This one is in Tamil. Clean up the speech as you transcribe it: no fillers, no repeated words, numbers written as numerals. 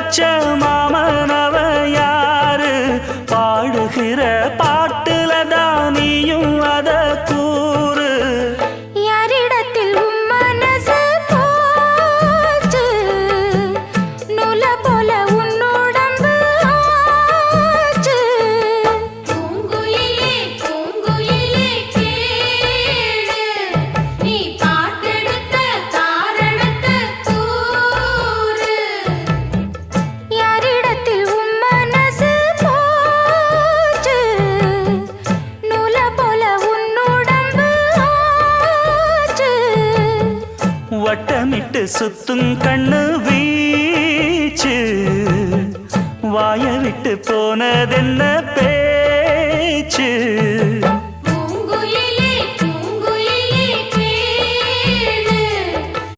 வச்ச மாமனவ யாரு பாடுகிற பாட்டுல தானியும் அத கூறு யாரிடத்தில் உன் மனசு போச்சு நூல போல உன் உடம்பு ஆச்சு பூங்குயிலே பூங்குயிலே கேளு நீ பாட்டெடுத்த காரணத்தை கூறு யாரிடத்தில் உன் மனசு போச்சு நூல போல உன் உடம்பு ஆச்சு வட்டமிட்டு சுத்தும் கண்ணு வீச்சு வாய விட்டு போனதென்ன பேச்சு